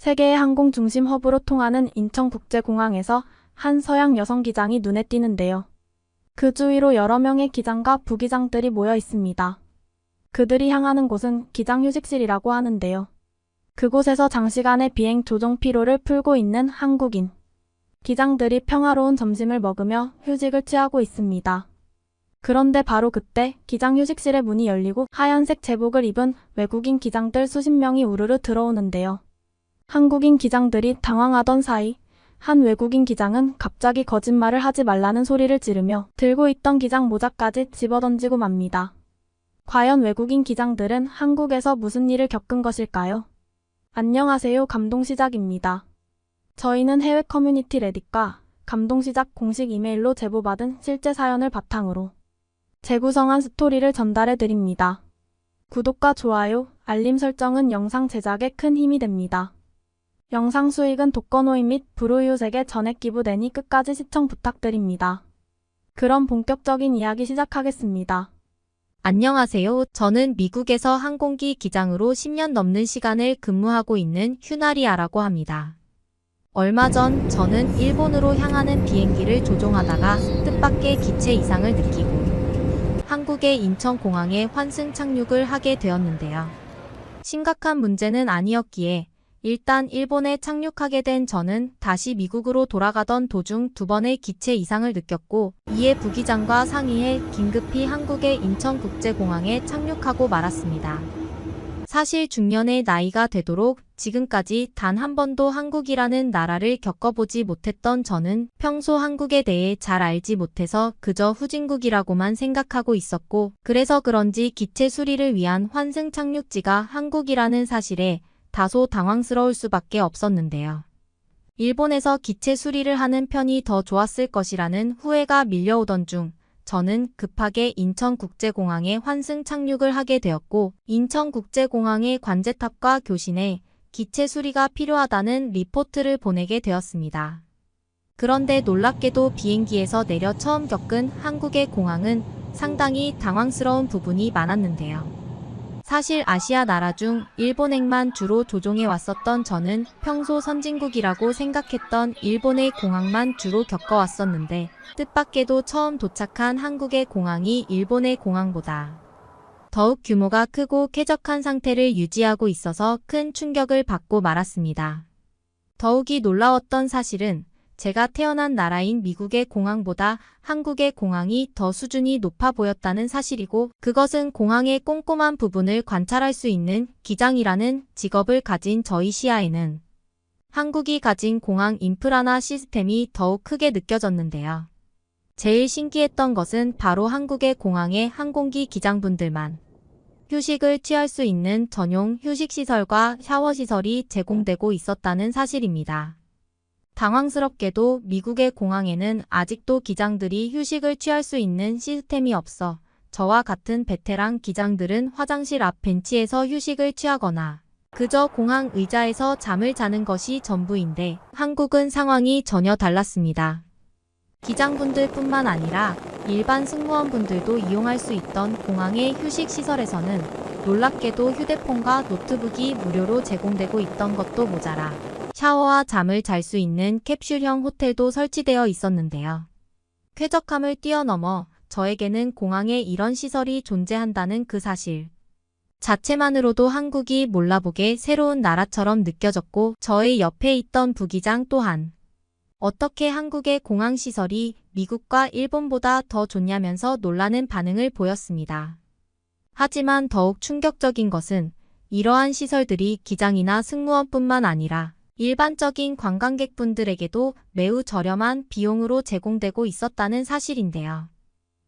세계의 항공 중심 허브로 통하는 인천국제공항에서 한 서양 여성 기장이 눈에 띄는데요. 그 주위로 여러 명의 기장과 부기장들이 모여 있습니다. 그들이 향하는 곳은 기장 휴식실이라고 하는데요. 그곳에서 장시간의 비행 조종 피로를 풀고 있는 한국인 기장들이 평화로운 점심을 먹으며 휴식을 취하고 있습니다. 그런데 바로 그때 기장 휴식실의 문이 열리고 하얀색 제복을 입은 외국인 기장들 수십 명이 우르르 들어오는데요. 한국인 기장들이 당황하던 사이 한 외국인 기장은 갑자기 거짓말을 하지 말라는 소리를 지르며 들고 있던 기장 모자까지 집어던지고 맙니다. 과연 외국인 기장들은 한국에서 무슨 일을 겪은 것일까요? 안녕하세요, 감동시작입니다. 저희는 해외 커뮤니티 레딧과 감동시작 공식 이메일로 제보받은 실제 사연을 바탕으로 재구성한 스토리를 전달해 드립니다. 구독과 좋아요, 알림 설정은 영상 제작에 큰 힘이 됩니다. 영상 수익은 독거노인 및 불우이웃에게 전액 기부되니 끝까지 시청 부탁드립니다. 그럼 본격적인 이야기 시작하겠습니다. 안녕하세요. 저는 미국에서 항공기 기장으로 10년 넘는 시간을 근무하고 있는 휴나리아라고 합니다. 얼마 전 저는 일본으로 향하는 비행기를 조종하다가 뜻밖의 기체 이상을 느끼고 한국의 인천공항에 환승 착륙을 하게 되었는데요. 심각한 문제는 아니었기에 일단 일본에 착륙하게 된 저는 다시 미국으로 돌아가던 도중 2번의 기체 이상을 느꼈고 이에 부기장과 상의해 긴급히 한국의 인천국제공항에 착륙하고 말았습니다. 사실 중년의 나이가 되도록 지금까지 단 한 번도 한국이라는 나라를 겪어보지 못했던 저는 평소 한국에 대해 잘 알지 못해서 그저 후진국이라고만 생각하고 있었고 그래서 그런지 기체 수리를 위한 환승 착륙지가 한국이라는 사실에 다소 당황스러울 수밖에 없었는데요. 일본에서 기체 수리를 하는 편이 더 좋았을 것이라는 후회가 밀려오던 중 저는 급하게 인천국제공항에 환승 착륙을 하게 되었고 인천국제공항의 관제탑과 교신에 기체 수리가 필요하다는 리포트를 보내게 되었습니다. 그런데 놀랍게도 비행기에서 내려 처음 겪은 한국의 공항은 상당히 당황스러운 부분이 많았는데요. 사실 아시아 나라 중 일본행만 주로 조종해 왔었던 저는 평소 선진국이라고 생각했던 일본의 공항만 주로 겪어왔었는데 뜻밖에도 처음 도착한 한국의 공항이 일본의 공항보다 더욱 규모가 크고 쾌적한 상태를 유지하고 있어서 큰 충격을 받고 말았습니다. 더욱이 놀라웠던 사실은 제가 태어난 나라인 미국의 공항보다 한국의 공항이 더 수준이 높아 보였다는 사실이고 그것은 공항의 꼼꼼한 부분을 관찰할 수 있는 기장이라는 직업을 가진 저희 시야에는 한국이 가진 공항 인프라나 시스템이 더욱 크게 느껴졌는데요. 제일 신기했던 것은 바로 한국의 공항의 항공기 기장분들만 휴식을 취할 수 있는 전용 휴식시설과 샤워시설이 제공되고 있었다는 사실입니다. 당황스럽게도 미국의 공항에는 아직도 기장들이 휴식을 취할 수 있는 시스템이 없어 저와 같은 베테랑 기장들은 화장실 앞 벤치에서 휴식을 취하거나 그저 공항 의자에서 잠을 자는 것이 전부인데 한국은 상황이 전혀 달랐습니다. 기장분들뿐만 아니라 일반 승무원분들도 이용할 수 있던 공항의 휴식시설에서는 놀랍게도 휴대폰과 노트북이 무료로 제공되고 있던 것도 모자라 샤워와 잠을 잘 수 있는 캡슐형 호텔도 설치되어 있었는데요. 쾌적함을 뛰어넘어 저에게는 공항에 이런 시설이 존재한다는 그 사실 자체만으로도 한국이 몰라보게 새로운 나라처럼 느껴졌고 저의 옆에 있던 부기장 또한 어떻게 한국의 공항 시설이 미국과 일본보다 더 좋냐면서 놀라는 반응을 보였습니다. 하지만 더욱 충격적인 것은 이러한 시설들이 기장이나 승무원뿐만 아니라 일반적인 관광객분들에게도 매우 저렴한 비용으로 제공되고 있었다는 사실인데요.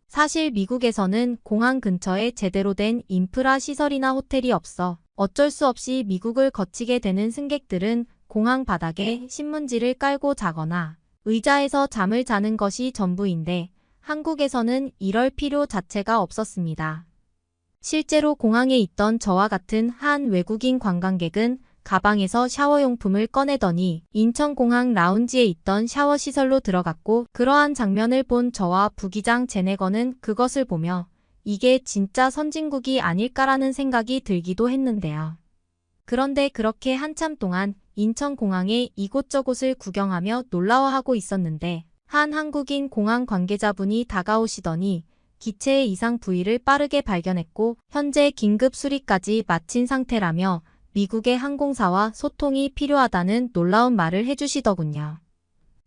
사실 미국에서는 공항 근처에 제대로 된 인프라 시설이나 호텔이 없어 어쩔 수 없이 미국을 거치게 되는 승객들은 공항 바닥에 신문지를 깔고 자거나 의자에서 잠을 자는 것이 전부인데 한국에서는 이럴 필요 자체가 없었습니다. 실제로 공항에 있던 저와 같은 한 외국인 관광객은 가방에서 샤워용품을 꺼내더니 인천공항 라운지에 있던 샤워시설로 들어갔고 그러한 장면을 본 저와 부기장 제네거는 그것을 보며 이게 진짜 선진국이 아닐까라는 생각이 들기도 했는데요. 그런데 그렇게 한참 동안 인천공항의 이곳저곳을 구경하며 놀라워하고 있었는데 한 한국인 공항 관계자분이 다가오시더니 기체의 이상 부위를 빠르게 발견했고 현재 긴급 수리까지 마친 상태라며 미국의 항공사와 소통이 필요하다는 놀라운 말을 해주시더군요.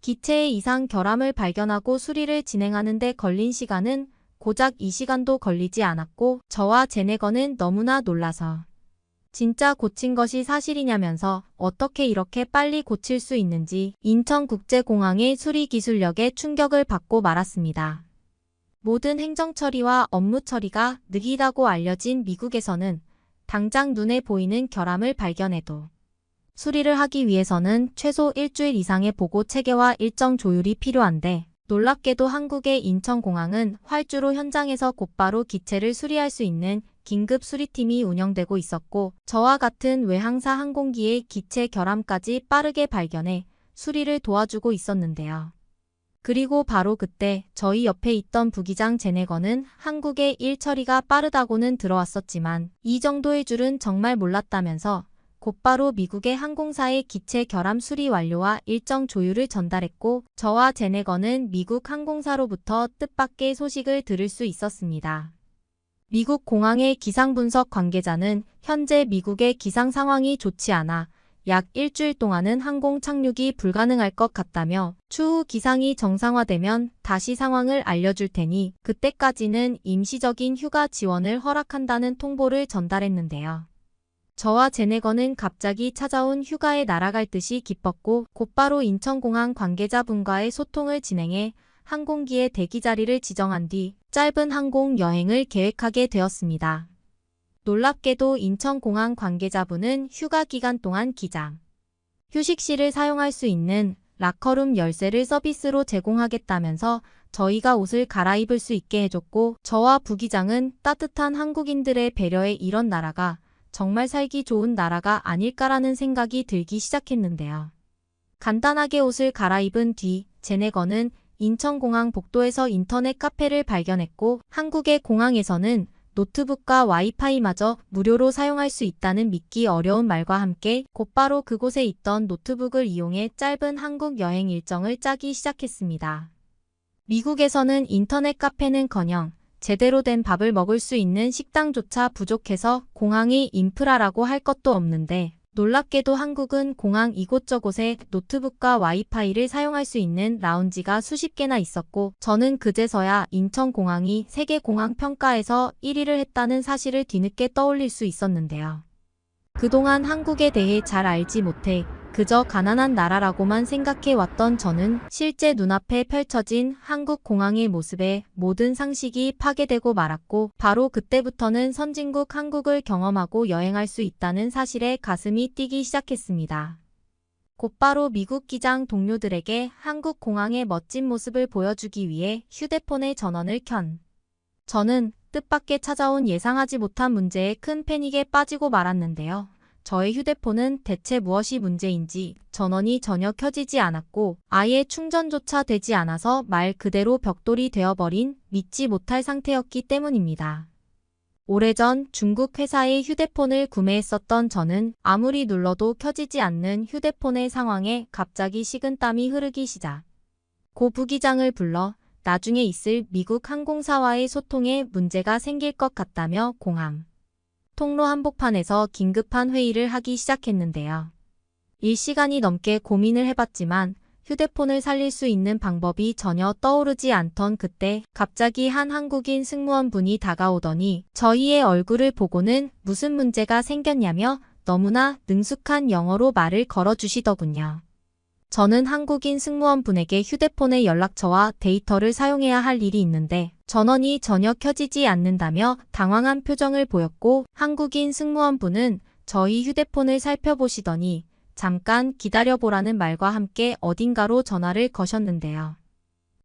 기체의 이상 결함을 발견하고 수리를 진행하는 데 걸린 시간은 고작 2시간도 걸리지 않았고 저와 제네거는 너무나 놀라서 진짜 고친 것이 사실이냐면서 어떻게 이렇게 빨리 고칠 수 있는지 인천국제공항의 수리 기술력에 충격을 받고 말았습니다. 모든 행정 처리와 업무 처리가 느리다고 알려진 미국에서는 당장 눈에 보이는 결함을 발견해도 수리를 하기 위해서는 최소 일주일 이상의 보고 체계와 일정 조율이 필요한데 놀랍게도 한국의 인천공항은 활주로 현장에서 곧바로 기체를 수리할 수 있는 긴급 수리팀이 운영되고 있었고 저와 같은 외항사 항공기의 기체 결함까지 빠르게 발견해 수리를 도와주고 있었는데요. 그리고 바로 그때 저희 옆에 있던 부기장 제네거는 한국의 일 처리가 빠르다고는 들어왔었지만 이 정도의 줄은 정말 몰랐다면서 곧바로 미국의 항공사의 기체 결함 수리 완료와 일정 조율을 전달했고 저와 제네거는 미국 항공사로부터 뜻밖의 소식을 들을 수 있었습니다. 미국 공항의 기상분석 관계자는 현재 미국의 기상 상황이 좋지 않아 약 일주일 동안은 항공 착륙이 불가능할 것 같다며 추후 기상이 정상화되면 다시 상황을 알려줄 테니 그때까지는 임시적인 휴가 지원을 허락한다는 통보를 전달했는데요. 저와 제네거는 갑자기 찾아온 휴가에 날아갈 듯이 기뻤고 곧바로 인천공항 관계자분과의 소통을 진행해 항공기의 대기 자리를 지정한 뒤 짧은 항공 여행을 계획하게 되었습니다. 놀랍게도 인천공항 관계자분은 휴가 기간 동안 기장, 휴식실을 사용할 수 있는 라커룸 열쇠를 서비스로 제공하겠다면서 저희가 옷을 갈아입을 수 있게 해줬고 저와 부기장은 따뜻한 한국인들의 배려에 이런 나라가 정말 살기 좋은 나라가 아닐까라는 생각이 들기 시작했는데요. 간단하게 옷을 갈아입은 뒤 제네거는 인천공항 복도에서 인터넷 카페를 발견했고 한국의 공항에서는 노트북과 와이파이마저 무료로 사용할 수 있다는 믿기 어려운 말과 함께 곧바로 그곳에 있던 노트북을 이용해 짧은 한국 여행 일정을 짜기 시작했습니다. 미국에서는 인터넷 카페는커녕 제대로 된 밥을 먹을 수 있는 식당조차 부족해서 공항이 인프라라고 할 것도 없는데 놀랍게도 한국은 공항 이곳저곳에 노트북과 와이파이를 사용할 수 있는 라운지가 수십 개나 있었고 저는 그제서야 인천공항이 세계공항 평가에서 1위를 했다는 사실을 뒤늦게 떠올릴 수 있었는데요. 그동안 한국에 대해 잘 알지 못해 그저 가난한 나라라고만 생각해왔던 저는 실제 눈앞에 펼쳐진 한국 공항의 모습에 모든 상식이 파괴되고 말았고 바로 그때부터는 선진국 한국을 경험하고 여행할 수 있다는 사실에 가슴이 뛰기 시작했습니다. 곧바로 미국 기장 동료들에게 한국 공항의 멋진 모습을 보여주기 위해 휴대폰의 전원을 저는 뜻밖의 찾아온 예상하지 못한 문제에 큰 패닉에 빠지고 말았는데요. 저의 휴대폰은 대체 무엇이 문제인지 전원이 전혀 켜지지 않았고 아예 충전조차 되지 않아서 말 그대로 벽돌이 되어버린 믿지 못할 상태였기 때문입니다. 오래전 중국 회사의 휴대폰을 구매했었던 저는 아무리 눌러도 켜지지 않는 휴대폰의 상황에 갑자기 식은땀이 흐르기 시작. 고 부기장을 불러 나중에 있을 미국 항공사와의 소통에 문제가 생길 것 같다며 공항 통로 한복판에서 긴급한 회의를 하기 시작했는데요. 1시간이 넘게 고민을 해봤지만 휴대폰을 살릴 수 있는 방법이 전혀 떠오르지 않던 그때 갑자기 한 한국인 승무원분이 다가오더니 저희의 얼굴을 보고는 무슨 문제가 생겼냐며 너무나 능숙한 영어로 말을 걸어주시더군요. 저는 한국인 승무원분에게 휴대폰의 연락처와 데이터를 사용해야 할 일이 있는데 전원이 전혀 켜지지 않는다며 당황한 표정을 보였고 한국인 승무원분은 저희 휴대폰을 살펴보시더니 잠깐 기다려보라는 말과 함께 어딘가로 전화를 거셨는데요.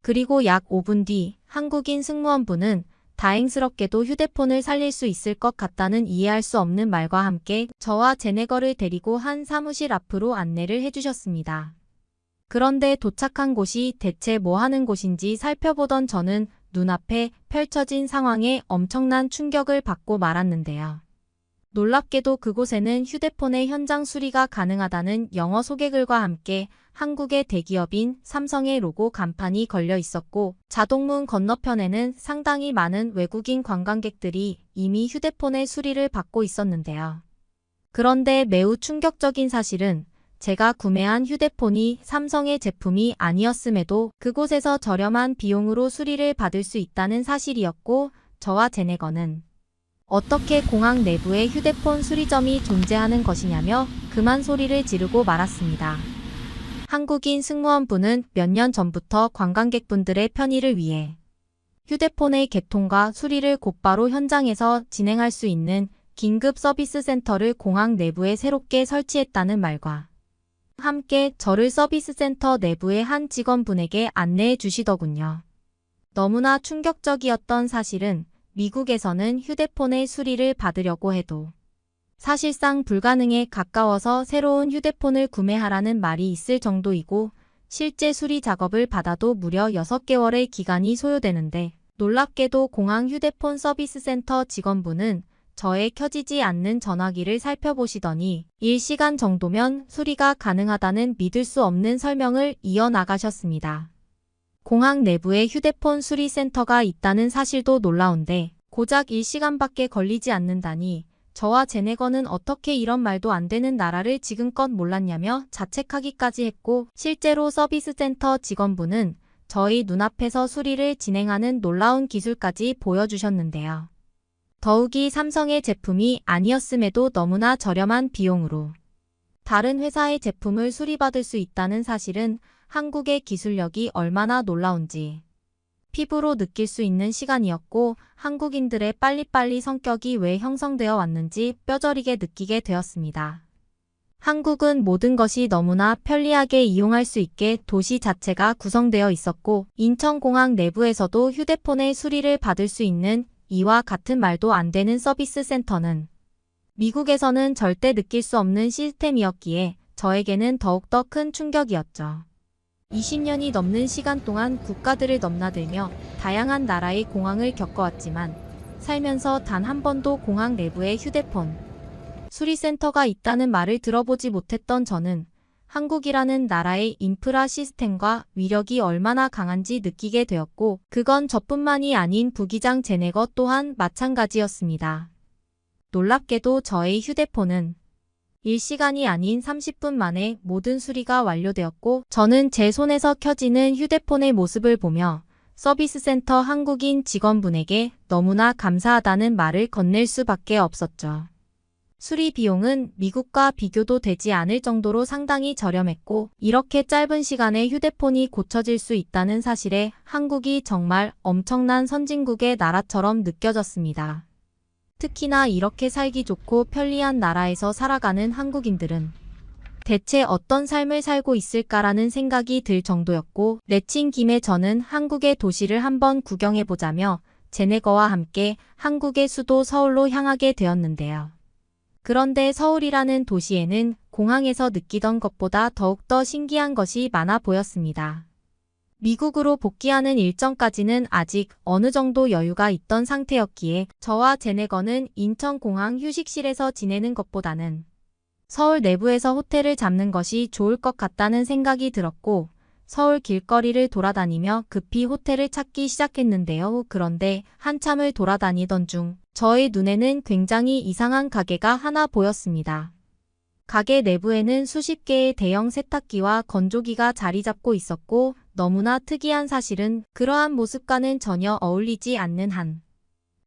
그리고 약 5분 뒤 한국인 승무원분은 다행스럽게도 휴대폰을 살릴 수 있을 것 같다는 이해할 수 없는 말과 함께 저와 제네거를 데리고 한 사무실 앞으로 안내를 해주셨습니다. 그런데 도착한 곳이 대체 뭐 하는 곳인지 살펴보던 저는 눈앞에 펼쳐진 상황에 엄청난 충격을 받고 말았는데요. 놀랍게도 그곳에는 휴대폰의 현장 수리가 가능하다는 영어 소개글과 함께 한국의 대기업인 삼성의 로고 간판이 걸려 있었고, 자동문 건너편에는 상당히 많은 외국인 관광객들이 이미 휴대폰의 수리를 받고 있었는데요. 그런데 매우 충격적인 사실은 제가 구매한 휴대폰이 삼성의 제품이 아니었음에도 그곳에서 저렴한 비용으로 수리를 받을 수 있다는 사실이었고, 저와 제네거는 어떻게 공항 내부에 휴대폰 수리점이 존재하는 것이냐며 그만 소리를 지르고 말았습니다. 한국인 승무원분은 몇 년 전부터 관광객분들의 편의를 위해 휴대폰의 개통과 수리를 곧바로 현장에서 진행할 수 있는 긴급 서비스 센터를 공항 내부에 새롭게 설치했다는 말과 함께 저를 서비스 센터 내부의 한 직원분에게 안내해 주시더군요. 너무나 충격적이었던 사실은 미국에서는 휴대폰의 수리를 받으려고 해도 사실상 불가능에 가까워서 새로운 휴대폰을 구매하라는 말이 있을 정도이고, 실제 수리 작업을 받아도 무려 6개월의 기간이 소요되는데, 놀랍게도 공항 휴대폰 서비스 센터 직원분은 저의 켜지지 않는 전화기를 살펴보시더니 1시간 정도면 수리가 가능하다는 믿을 수 없는 설명을 이어나가셨습니다. 공항 내부에 휴대폰 수리 센터가 있다는 사실도 놀라운데 고작 1시간밖에 걸리지 않는다니, 저와 제네거는 어떻게 이런 말도 안 되는 나라를 지금껏 몰랐냐며 자책하기까지 했고, 실제로 서비스 센터 직원분은 저희 눈앞에서 수리를 진행하는 놀라운 기술까지 보여주셨는데요. 더욱이 삼성의 제품이 아니었음에도 너무나 저렴한 비용으로 다른 회사의 제품을 수리받을 수 있다는 사실은 한국의 기술력이 얼마나 놀라운지 피부로 느낄 수 있는 시간이었고, 한국인들의 빨리빨리 성격이 왜 형성되어 왔는지 뼈저리게 느끼게 되었습니다. 한국은 모든 것이 너무나 편리하게 이용할 수 있게 도시 자체가 구성되어 있었고, 인천공항 내부에서도 휴대폰의 수리를 받을 수 있는 이와 같은 말도 안 되는 서비스 센터는 미국에서는 절대 느낄 수 없는 시스템이었기에 저에게는 더욱더 큰 충격이었죠. 20년이 넘는 시간 동안 국가들을 넘나들며 다양한 나라의 공항을 겪어왔지만 살면서 단 한 번도 공항 내부에 휴대폰 수리센터가 있다는 말을 들어보지 못했던 저는 한국이라는 나라의 인프라 시스템과 위력이 얼마나 강한지 느끼게 되었고, 그건 저뿐만이 아닌 부기장 제네거 또한 마찬가지였습니다. 놀랍게도 저의 휴대폰은 1시간이 아닌 30분 만에 모든 수리가 완료되었고, 저는 제 손에서 켜지는 휴대폰의 모습을 보며 서비스 센터 한국인 직원분에게 너무나 감사하다는 말을 건넬 수밖에 없었죠. 수리 비용은 미국과 비교도 되지 않을 정도로 상당히 저렴했고, 이렇게 짧은 시간에 휴대폰이 고쳐질 수 있다는 사실에 한국이 정말 엄청난 선진국의 나라처럼 느껴졌습니다. 특히나 이렇게 살기 좋고 편리한 나라에서 살아가는 한국인들은 대체 어떤 삶을 살고 있을까라는 생각이 들 정도였고, 내친 김에 저는 한국의 도시를 한번 구경해보자며 제네거와 함께 한국의 수도 서울로 향하게 되었는데요. 그런데 서울이라는 도시에는 공항에서 느끼던 것보다 더욱더 신기한 것이 많아 보였습니다. 미국으로 복귀하는 일정까지는 아직 어느 정도 여유가 있던 상태였기에 저와 제네거는 인천공항 휴식실에서 지내는 것보다는 서울 내부에서 호텔을 잡는 것이 좋을 것 같다는 생각이 들었고, 서울 길거리를 돌아다니며 급히 호텔을 찾기 시작했는데요. 그런데 한참을 돌아다니던 중 저의 눈에는 굉장히 이상한 가게가 하나 보였습니다. 가게 내부에는 수십 개의 대형 세탁기와 건조기가 자리 잡고 있었고, 너무나 특이한 사실은 그러한 모습과는 전혀 어울리지 않는 한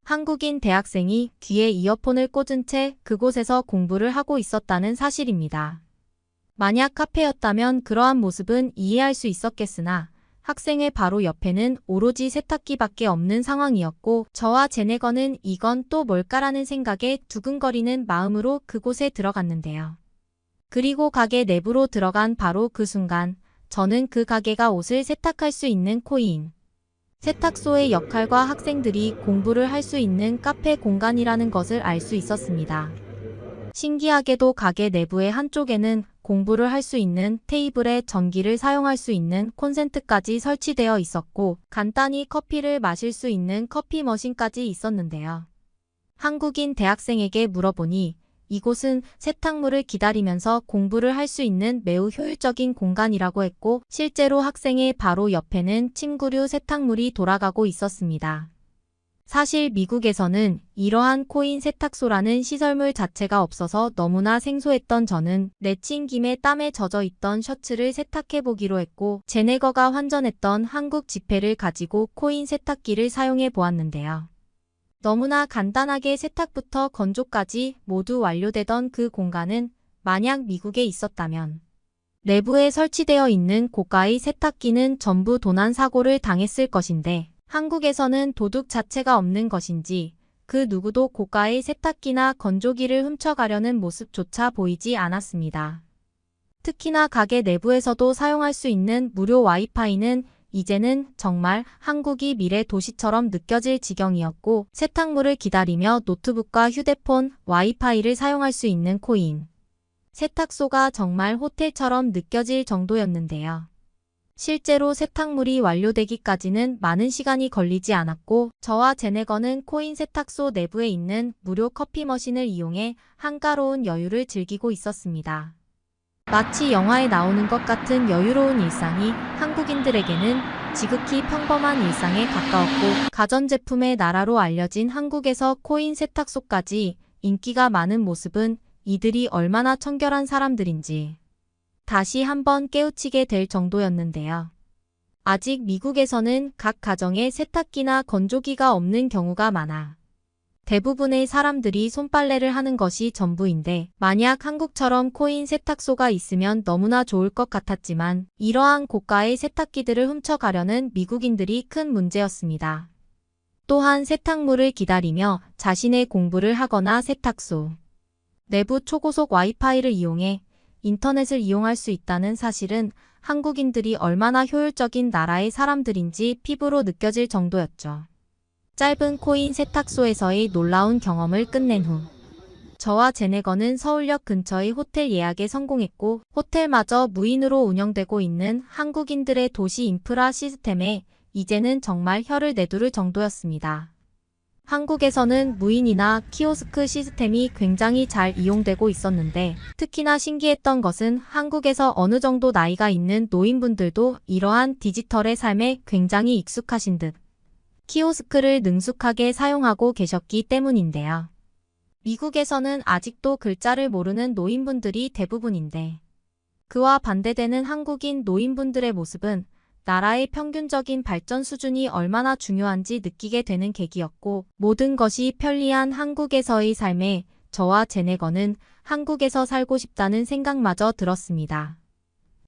한국인 대학생이 귀에 이어폰을 꽂은 채 그곳에서 공부를 하고 있었다는 사실입니다. 만약 카페였다면 그러한 모습은 이해할 수 있었겠으나 학생의 바로 옆에는 오로지 세탁기밖에 없는 상황이었고, 저와 제네거는 이건 또 뭘까라는 생각에 두근거리는 마음으로 그곳에 들어갔는데요. 그리고 가게 내부로 들어간 바로 그 순간 저는 그 가게가 옷을 세탁할 수 있는 코인 세탁소의 역할과 학생들이 공부를 할 수 있는 카페 공간이라는 것을 알 수 있었습니다. 신기하게도 가게 내부의 한쪽에는 공부를 할 수 있는 테이블에 전기를 사용할 수 있는 콘센트까지 설치되어 있었고, 간단히 커피를 마실 수 있는 커피 머신까지 있었는데요. 한국인 대학생에게 물어보니 이곳은 세탁물을 기다리면서 공부를 할 수 있는 매우 효율적인 공간이라고 했고, 실제로 학생의 바로 옆에는 침구류 세탁물이 돌아가고 있었습니다. 사실 미국에서는 이러한 코인 세탁소라는 시설물 자체가 없어서 너무나 생소했던 저는 내친 김에 땀에 젖어 있던 셔츠를 세탁해보기로 했고, 제네거가 환전했던 한국 지폐를 가지고 코인 세탁기를 사용해 보았는데요. 너무나 간단하게 세탁부터 건조까지 모두 완료되던 그 공간은 만약 미국에 있었다면 내부에 설치되어 있는 고가의 세탁기는 전부 도난 사고를 당했을 것인데, 한국에서는 도둑 자체가 없는 것인지 그 누구도 고가의 세탁기나 건조기를 훔쳐가려는 모습조차 보이지 않았습니다. 특히나 가게 내부에서도 사용할 수 있는 무료 와이파이는 이제는 정말 한국이 미래 도시처럼 느껴질 지경이었고, 세탁물을 기다리며 노트북과 휴대폰, 와이파이를 사용할 수 있는 코인 세탁소가 정말 호텔처럼 느껴질 정도였는데요. 실제로 세탁물이 완료되기까지는 많은 시간이 걸리지 않았고, 저와 제네거는 코인 세탁소 내부에 있는 무료 커피 머신을 이용해 한가로운 여유를 즐기고 있었습니다. 마치 영화에 나오는 것 같은 여유로운 일상이 한국인들에게는 지극히 평범한 일상에 가까웠고, 가전제품의 나라로 알려진 한국에서 코인 세탁소까지 인기가 많은 모습은 이들이 얼마나 청결한 사람들인지 다시 한번 깨우치게 될 정도였는데요. 아직 미국에서는 각 가정에 세탁기나 건조기가 없는 경우가 많아 대부분의 사람들이 손빨래를 하는 것이 전부인데, 만약 한국처럼 코인 세탁소가 있으면 너무나 좋을 것 같았지만 이러한 고가의 세탁기들을 훔쳐가려는 미국인들이 큰 문제였습니다. 또한 세탁물을 기다리며 자신의 공부를 하거나 세탁소 내부 초고속 와이파이를 이용해 인터넷을 이용할 수 있다는 사실은 한국인들이 얼마나 효율적인 나라의 사람들인지 피부로 느껴질 정도였죠. 짧은 코인 세탁소에서의 놀라운 경험을 끝낸 후 저와 제네거는 서울역 근처의 호텔 예약에 성공했고, 호텔마저 무인으로 운영되고 있는 한국인들의 도시 인프라 시스템에 이제는 정말 혀를 내두를 정도였습니다. 한국에서는 무인이나 키오스크 시스템이 굉장히 잘 이용되고 있었는데, 특히나 신기했던 것은 한국에서 어느 정도 나이가 있는 노인분들도 이러한 디지털의 삶에 굉장히 익숙하신 듯 키오스크를 능숙하게 사용하고 계셨기 때문인데요. 미국에서는 아직도 글자를 모르는 노인분들이 대부분인데, 그와 반대되는 한국인 노인분들의 모습은 나라의 평균적인 발전 수준이 얼마나 중요한지 느끼게 되는 계기였고, 모든 것이 편리한 한국에서의 삶에 저와 제네거는 한국에서 살고 싶다는 생각마저 들었습니다.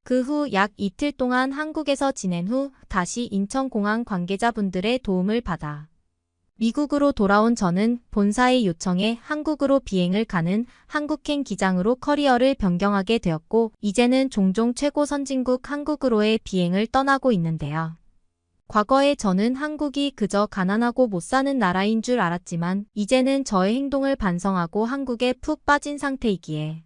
그 후 약 이틀 동안 한국에서 지낸 후 다시 인천공항 관계자분들의 도움을 받아 미국으로 돌아온 저는 본사의 요청에 한국으로 비행을 가는 한국행 기장으로 커리어를 변경하게 되었고, 이제는 종종 최고 선진국 한국으로의 비행을 떠나고 있는데요. 과거에 저는 한국이 그저 가난하고 못 사는 나라인 줄 알았지만 이제는 저의 행동을 반성하고 한국에 푹 빠진 상태이기에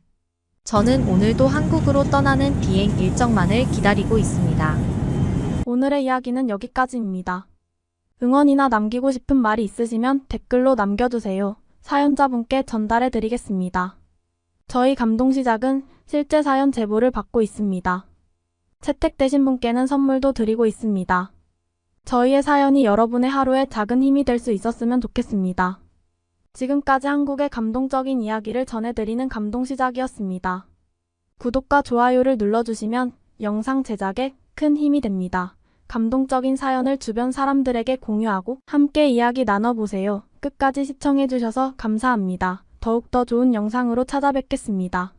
저는 오늘도 한국으로 떠나는 비행 일정만을 기다리고 있습니다. 오늘의 이야기는 여기까지입니다. 응원이나 남기고 싶은 말이 있으시면 댓글로 남겨주세요. 사연자분께 전달해 드리겠습니다. 저희 감동시작은 실제 사연 제보를 받고 있습니다. 채택되신 분께는 선물도 드리고 있습니다. 저희의 사연이 여러분의 하루에 작은 힘이 될 수 있었으면 좋겠습니다. 지금까지 한국의 감동적인 이야기를 전해드리는 감동시작이었습니다. 구독과 좋아요를 눌러주시면 영상 제작에 큰 힘이 됩니다. 감동적인 사연을 주변 사람들에게 공유하고 함께 이야기 나눠보세요. 끝까지 시청해주셔서 감사합니다. 더욱더 좋은 영상으로 찾아뵙겠습니다.